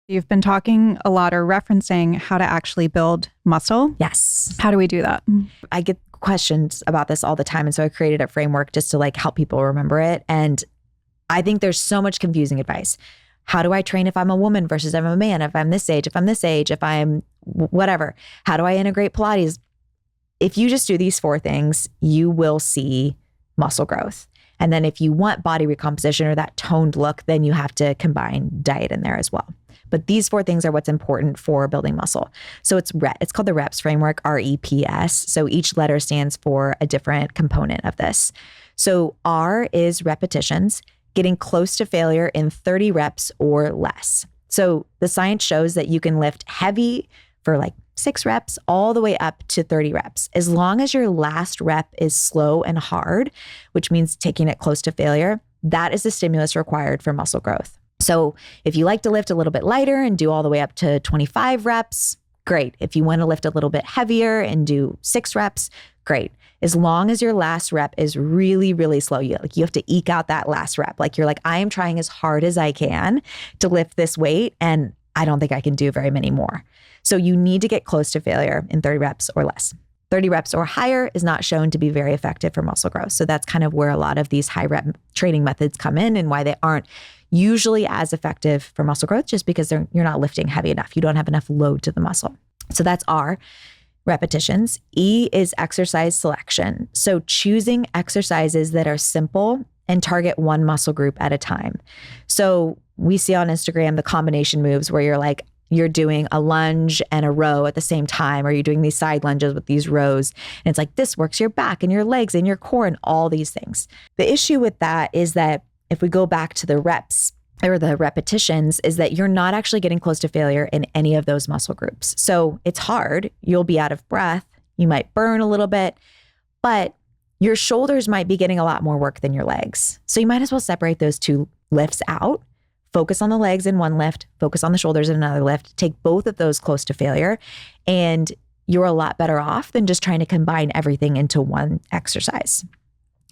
You've been talking a lot or referencing how to actually build muscle. Yes. How do we do that? I get questions about this all the time. And so I created a framework just to like help people remember it. And I think there's so much confusing advice. How do I train if I'm a woman versus if I'm a man? If I'm this age, if I'm this age, if I'm whatever, how do I integrate Pilates? If you just do these 4 things, you will see muscle growth. And then if you want body recomposition or that toned look, then you have to combine diet in there as well. But these 4 things are what's important for building muscle. So it's called the REPS framework, REPS. So each letter stands for a different component of this. So R is repetitions, getting close to failure in 30 reps or less. So the science shows that you can lift heavy for like 6 reps all the way up to 30 reps. As long as your last rep is slow and hard, which means taking it close to failure, that is the stimulus required for muscle growth. So if you like to lift a little bit lighter and do all the way up to 25 reps, great. If you want to lift a little bit heavier and do 6 reps, great. As long as your last rep is really, really slow, you have to eke out that last rep. Like you're like, I am trying as hard as I can to lift this weight, and I don't think I can do very many more. So you need to get close to failure in 30 reps or less. 30 reps or higher is not shown to be very effective for muscle growth. So that's kind of where a lot of these high rep training methods come in and why they aren't usually as effective for muscle growth, just because you're not lifting heavy enough. You don't have enough load to the muscle. So that's R, repetitions. E is exercise selection. So choosing exercises that are simple and target one muscle group at a time. So we see on Instagram the combination moves where you're doing a lunge and a row at the same time, or you're doing these side lunges with these rows. And it's like, this works your back and your legs and your core and all these things. The issue with that is that if we go back to the reps or the repetitions, is that you're not actually getting close to failure in any of those muscle groups. So it's hard. You'll be out of breath. You might burn a little bit, but your shoulders might be getting a lot more work than your legs. So you might as well separate those 2 lifts out. Focus on the legs in one lift, focus on the shoulders in another lift, take both of those close to failure, and you're a lot better off than just trying to combine everything into one exercise.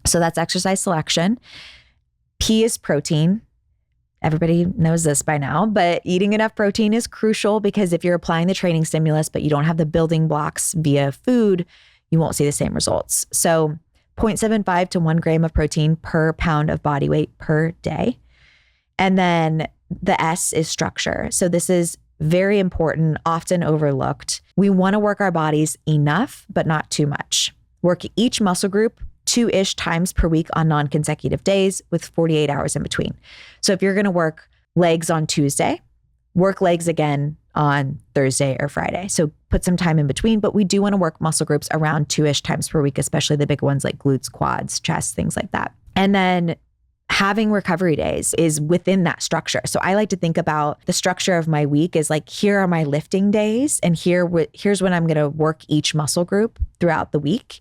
So that's exercise selection. P is protein. Everybody knows this by now, but eating enough protein is crucial, because if you're applying the training stimulus, but you don't have the building blocks via food, you won't see the same results. So 0.75 to 1 gram of protein per pound of body weight per day. And then the S is structure. So this is very important, often overlooked. We want to work our bodies enough, but not too much. Work each muscle group 2-ish times per week on non-consecutive days with 48 hours in between. So if you're going to work legs on Tuesday, work legs again on Thursday or Friday. So put some time in between, but we do want to work muscle groups around 2-ish times per week, especially the big ones like glutes, quads, chest, things like that. And then having recovery days is within that structure. So I like to think about the structure of my week is like, here are my lifting days, and here's when I'm going to work each muscle group throughout the week.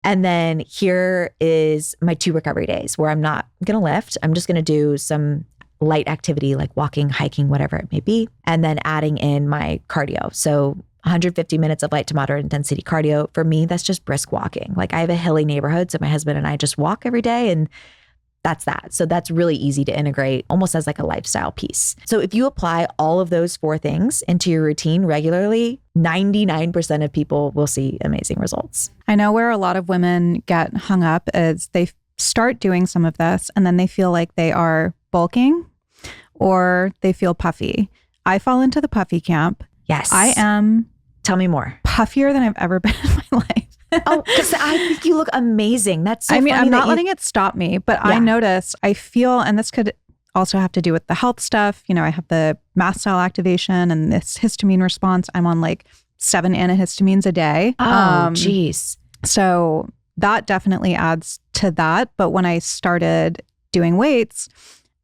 And then here is my 2 recovery days where I'm not going to lift. I'm just going to do some light activity like walking, hiking, whatever it may be, and then adding in my cardio. So 150 minutes of light to moderate intensity cardio. For me, that's just brisk walking. Like I have a hilly neighborhood, so my husband and I just walk every day, and that's that. So that's really easy to integrate almost as like a lifestyle piece. So if you apply all of those 4 things into your routine regularly, 99% of people will see amazing results. I know where a lot of women get hung up is they start doing some of this and then they feel like they are bulking or they feel puffy. I fall into the puffy camp. Yes. I am. Tell me more. Puffier than I've ever been in my life. Oh, because I think you look amazing. That's so funny. I'm not letting it stop me, but yeah. I notice, I feel, and this could also have to do with the health stuff. You know, I have the mast cell activation and this histamine response. I'm on like 7 antihistamines a day. Oh, geez. So that definitely adds to that. But when I started doing weights,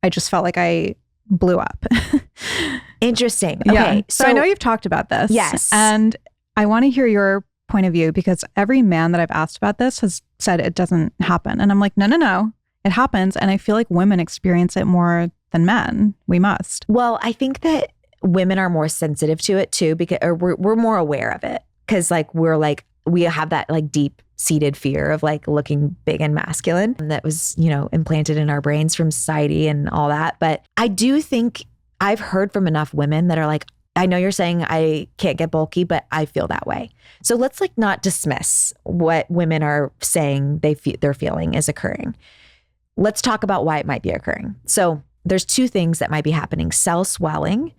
I just felt like I blew up. Interesting. Okay. Yeah. So I know you've talked about this. Yes. And I want to hear your point of view, because every man that I've asked about this has said it doesn't happen. And I'm like, no, it happens. And I feel like women experience it more than men. We must. Well, I think that women are more sensitive to it too, because we're more aware of it. Cause like, we have that like deep seated fear of like looking big and masculine that was, implanted in our brains from society and all that. But I do think I've heard from enough women that are like, I know you're saying I can't get bulky, but I feel that way. So let's like not dismiss what women are saying they're feeling is occurring. Let's talk about why it might be occurring. So there's two things that might be happening: cell swelling,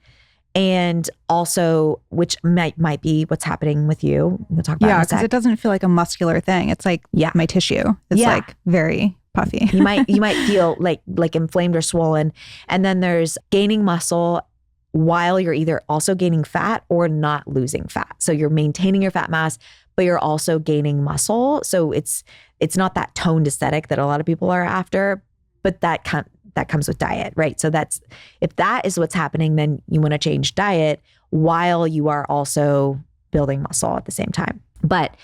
and also which might be what's happening with you. We'll talk about because it doesn't feel like a muscular thing. It's like my tissue is like very puffy. you might feel like inflamed or swollen. And then there's gaining muscle while you're either also gaining fat or not losing fat. So you're maintaining your fat mass, but you're also gaining muscle. So it's not that toned aesthetic that a lot of people are after, but that comes with diet, right? So if that is what's happening, then you want to change diet while you are also building muscle at the same time. But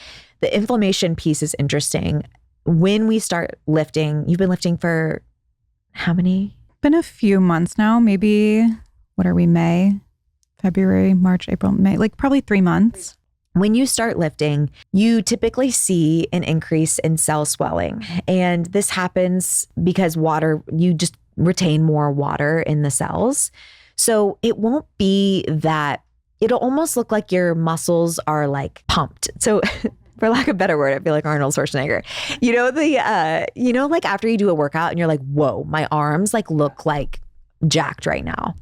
the inflammation piece is interesting. When we start lifting, you've been lifting for how many? Been a few months now, maybe. What are we, May, February, March, April, May, like probably 3 months. When you start lifting, you typically see an increase in cell swelling. And this happens because you just retain more water in the cells. So it won't be that, it'll almost look like your muscles are like pumped. So for lack of a better word, I feel like Arnold Schwarzenegger. Like after you do a workout and you're like, whoa, my arms like look like jacked right now.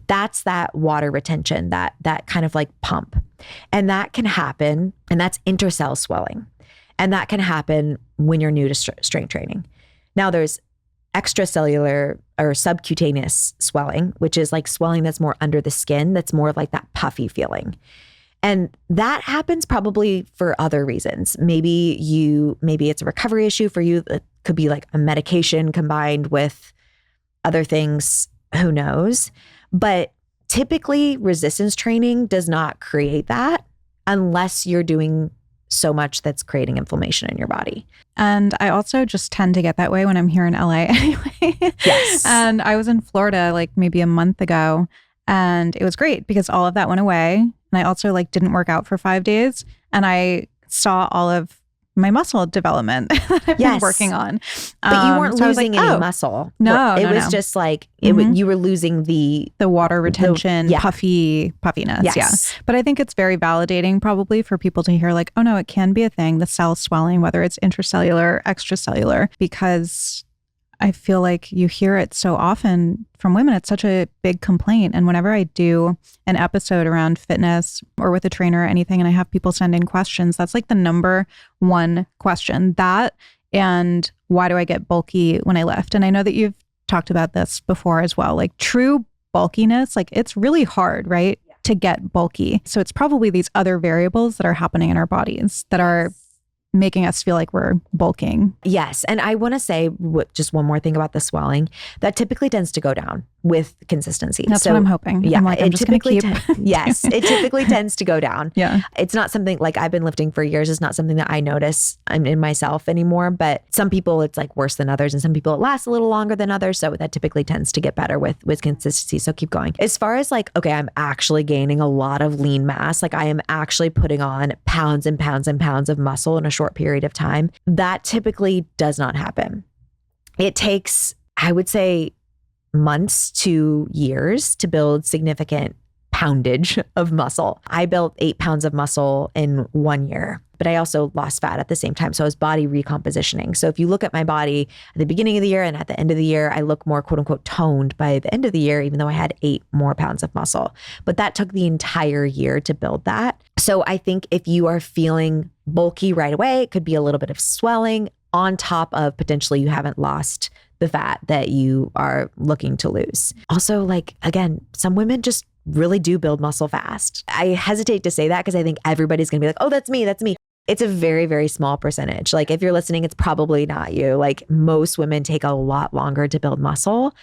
That's that water retention, that kind of like pump. And that can happen, and that's intercell swelling. And that can happen when you're new to strength training. Now there's extracellular or subcutaneous swelling, which is like swelling that's more under the skin, that's more like that puffy feeling. And that happens probably for other reasons. Maybe it's a recovery issue for you. It could be like a medication combined with other things. Who knows? But typically resistance training does not create that unless you're doing so much that's creating inflammation in your body. And I also just tend to get that way when I'm here in LA anyway. Yes. And I was in Florida like maybe a month ago, and it was great because all of that went away. And I also like didn't work out for 5 days, and I saw all of my muscle development that I've been working on. But you weren't losing any muscle. No, it was just like, you were losing the water retention, puffiness. Yes. Yeah. But I think it's very validating probably for people to hear like, oh no, it can be a thing, the cell swelling, whether it's intracellular, extracellular, because I feel like you hear it so often from women. It's such a big complaint. And whenever I do an episode around fitness or with a trainer or anything, and I have people send in questions, that's like the number one question. That, and why do I get bulky when I lift? And I know that you've talked about this before as well. Like true bulkiness, like it's really hard, right? To get bulky. So it's probably these other variables that are happening in our bodies that are making us feel like we're bulking. Yes. And I want to say just one more thing about the swelling. That typically tends to go down with consistency. That's what I'm hoping. Yeah. I'm just going to keep. Yes. It typically tends to go down. Yeah. It's not something like I've been lifting for years. It's not something that I notice in myself anymore. But some people it's like worse than others. And some people it lasts a little longer than others. So that typically tends to get better with consistency. So keep going. As far as like, okay, I'm actually gaining a lot of lean mass. Like I am actually putting on pounds and pounds and pounds of muscle in a short period of time. That typically does not happen. It takes, I would say, months to years to build significant poundage of muscle. I built 8 pounds of muscle in 1 year, but I also lost fat at the same time. So I was body recompositioning. So if you look at my body at the beginning of the year and at the end of the year, I look more quote unquote toned by the end of the year, even though I had 8 more pounds of muscle. But that took the entire year to build that. So I think if you are feeling bulky right away, it could be a little bit of swelling on top of potentially you haven't lost the fat that you are looking to lose. Also, like, again, some women just really do build muscle fast. I hesitate to say that because I think everybody's going to be like, oh, that's me. That's me. It's a very, very small percentage. Like if you're listening, it's probably not you. Like most women take a lot longer to build muscle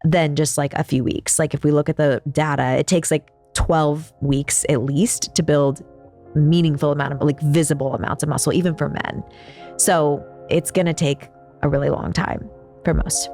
than just like a few weeks. Like if we look at the data, it takes like 12 weeks at least to build meaningful amount of like visible amounts of muscle, even for men. So it's going to take a really long time for most.